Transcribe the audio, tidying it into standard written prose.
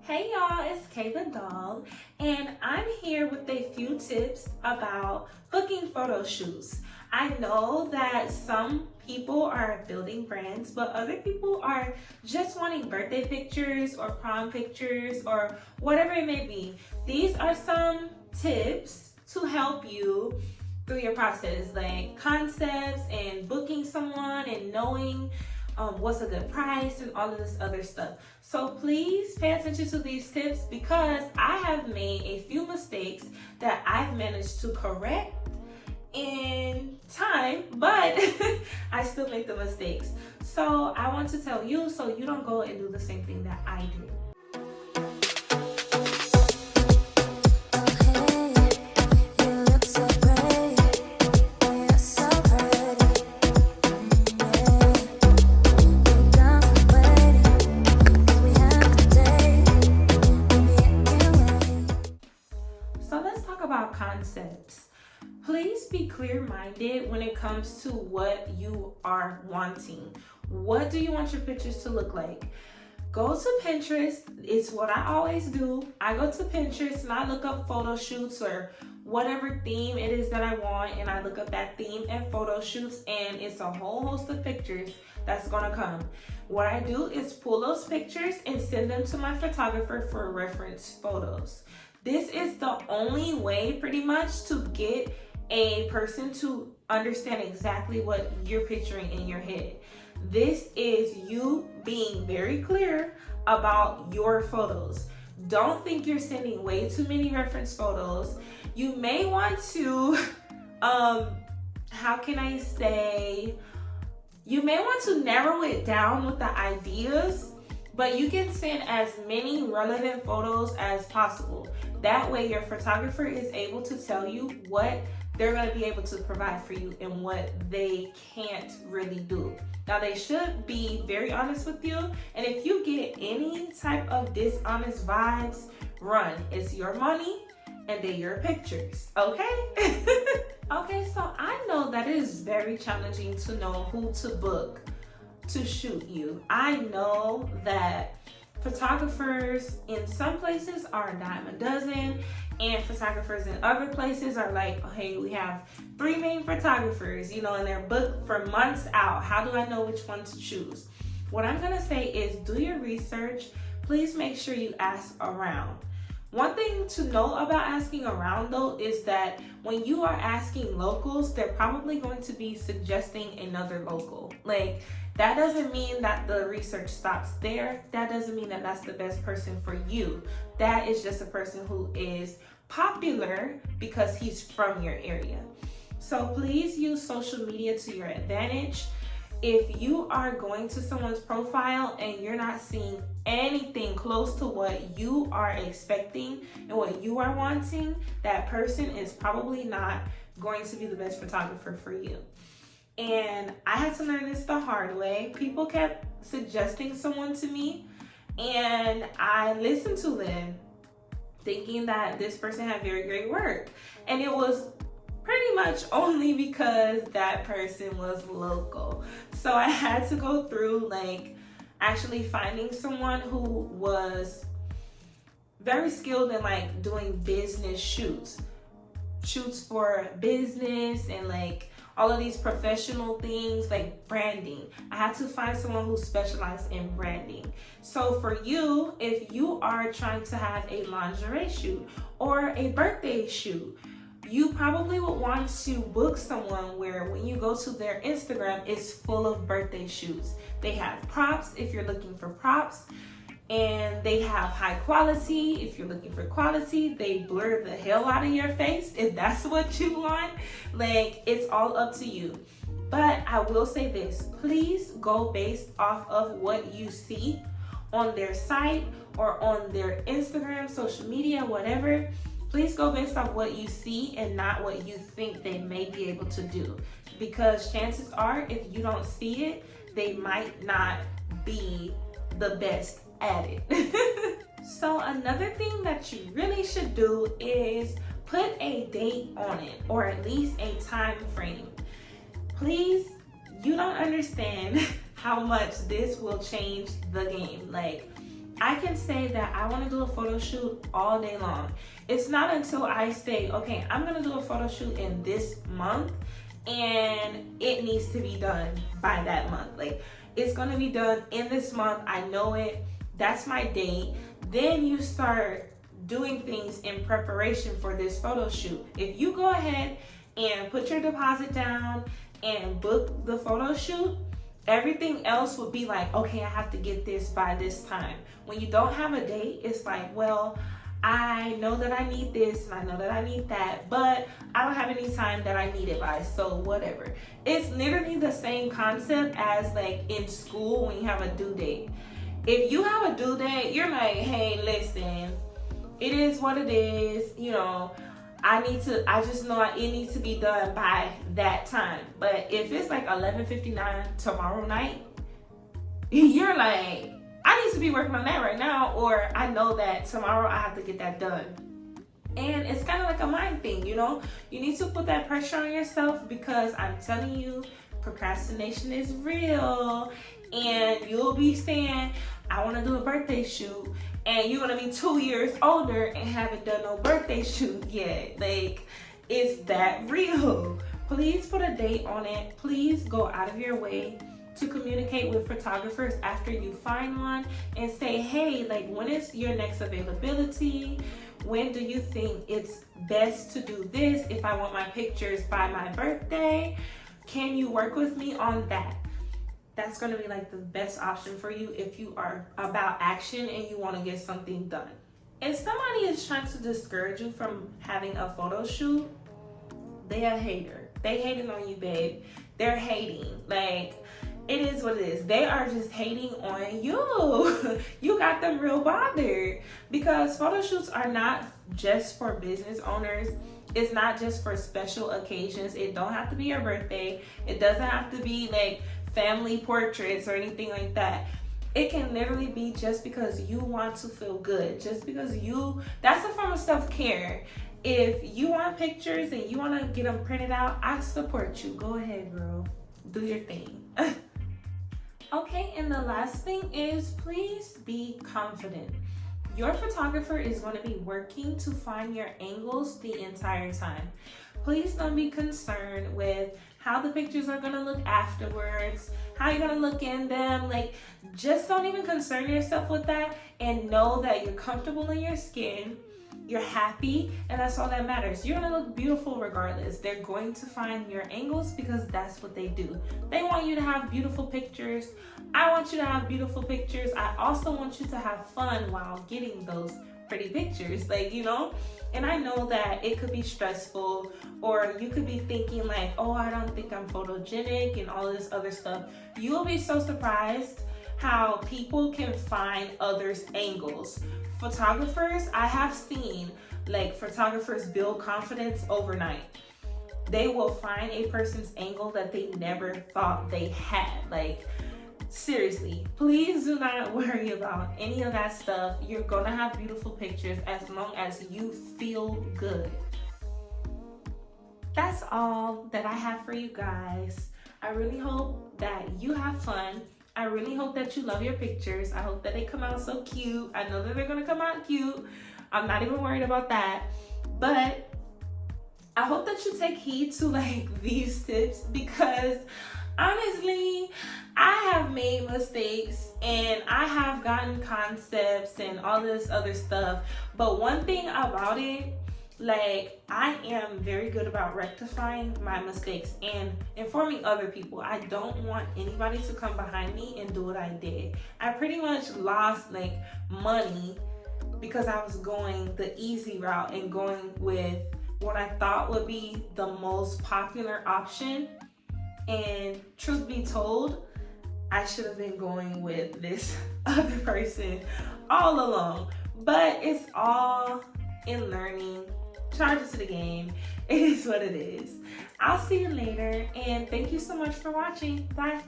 Hey y'all, it's KaetheDoll, and I'm here with a few tips about booking photo shoots. I know that some people are building brands, but other people are just wanting birthday pictures or prom pictures or whatever it may be. These are some tips to help you through your process, like concepts and booking someone and knowing what's a good price and all of this other stuff. So please pay attention to these tips because I have made a few mistakes that I've managed to correct in time, but I still make the mistakes. So I want to tell you so you don't go and do the same thing that I did. Concepts. Please be clear-minded when it comes to what you are wanting. What do you want your pictures to look like? Go to Pinterest. It's what I always do. I go to Pinterest and I look up Photoshoots or whatever theme it is that I want, and I look up that theme and Photoshoots, and it's a whole host of pictures that's gonna come. What I do is pull those pictures and send them to my photographer for reference photos. This is the only way pretty much to get a person to understand exactly what you're picturing in your head. This is you being very clear about your photos. Don't think you're sending way too many reference photos. You may want to, you may want to narrow it down with the ideas, but you can send as many relevant photos as possible. That way your photographer is able to tell you what they're gonna be able to provide for you and what they can't really do. Now they should be very honest with you, and if you get any type of dishonest vibes, run. It's your money and they're your pictures, okay? Okay, so I know that it is very challenging to know who to book to shoot you. I know that photographers in some places are a dime a dozen, and photographers in other places are like, hey, we have 3 main photographers, and they're booked for months out. How do I know which one to choose? What I'm gonna say is do your research. Please make sure you ask around. One thing to know about asking around though is that when you are asking locals, they're probably going to be suggesting another local. Like, that doesn't mean that the research stops there. That doesn't mean that that's the best person for you. That is just a person who is popular because he's from your area. So please use social media to your advantage. If you are going to someone's profile and you're not seeing anything close to what you are expecting and what you are wanting, that person is probably not going to be the best photographer for you. And I had to learn this the hard way. People kept suggesting someone to me, and I listened to them thinking that this person had very great work. And it was pretty much only because that person was local. So I had to go through actually finding someone who was very skilled in doing business shoots for business and all of these professional things like branding. I had to find someone who specialized in branding. So for you, if you are trying to have a lingerie shoot or a birthday shoot, you probably would want to book someone where when you go to their Instagram, it's full of birthday shoots. They have props if you're looking for props, and they have high quality if you're looking for quality. They blur the hell out of your face if that's what you want. It's all up to you. But I will say this, please go based off of what you see on their site or on their Instagram, social media, whatever. Please go based off what you see and not what you think they may be able to do. Because chances are, if you don't see it, they might not be the best at it. So another thing that you really should do is put a date on it, or at least a time frame. Please, you don't understand how much this will change the game. I can say that I want to do a photo shoot all day long. It's not until I say, okay, I'm going to do a photo shoot in this month and it needs to be done by that month. Like, it's going to be done in this month. I know it. That's my date. Then you start doing things in preparation for this photo shoot. If you go ahead and put your deposit down and book the photo shoot, everything else would be like, okay, I have to get this by this time. When you don't have a date, it's like, well, I know that I need this and I know that I need that, but I don't have any time that I need it by, so whatever. It's literally the same concept as like in school when you have a due date. If you have a due date, you're like, hey, listen, it is what it is, you know, I just know it needs to be done by that time. But if it's like 11:59 tomorrow night, you're like, I need to be working on that right now, or I know that tomorrow I have to get that done. And it's kind of like a mind thing, you know? You need to put that pressure on yourself, because I'm telling you, procrastination is real. And you'll be saying, I want to do a birthday shoot, and you're going to be 2 years older and haven't done no birthday shoot yet. Like, it's that real. Please put a date on it. Please go out of your way to communicate with photographers after you find one and say, hey, like, when is your next availability? When do you think it's best to do this if I want my pictures by my birthday? Can you work with me on that? That's going to be like the best option for you if you are about action and you want to get something done. If somebody is trying to discourage you from having a photo shoot, they a hater. They hating on you, babe. They're hating. Like, it is what it is. They are just hating on you. You got them real bothered, because photo shoots are not just for business owners. It's not just for special occasions. It don't have to be your birthday. It doesn't have to be like family portraits or anything like that. It can literally be just because you want to feel good, just because that's a form of self-care. If you want pictures and you want to get them printed out, I support you. Go ahead, girl, do your thing. Okay, and the last thing is, please be confident. Your photographer is going to be working to find your angles the entire time. Please don't be concerned with how the pictures are going to look afterwards, how you're going to look in them. Like, just don't even concern yourself with that, and know that you're comfortable in your skin, you're happy, and that's all that matters. You're going to look beautiful regardless. They're going to find your angles because that's what they do. They want you to have beautiful pictures. I want you to have beautiful pictures. I also want you to have fun while getting those pretty pictures, like, you know. And I know that it could be stressful, or you could be thinking like, oh, I don't think I'm photogenic and all this other stuff. You'll be so surprised how people can find others' angles. Photographers, I have seen like photographers build confidence overnight. They will find a person's angle that they never thought they had. Like, seriously, please do not worry about any of that stuff. You're gonna have beautiful pictures as long as you feel good. That's all that I have for you guys. I really hope that you have fun. I really hope that you love your pictures. I hope that they come out so cute. I know that they're gonna come out cute. I'm not even worried about that. But I hope that you take heed to like these tips, because honestly, I have made mistakes and I have gotten concepts and all this other stuff. But one thing about it, like, I am very good about rectifying my mistakes and informing other people. I don't want anybody to come behind me and do what I did. I pretty much lost like money because I was going the easy route and going with what I thought would be the most popular option. And truth be told, I should have been going with this other person all along. But it's all in learning. Charge it to the game. It is what it is. I'll see you later, and thank you so much for watching. Bye.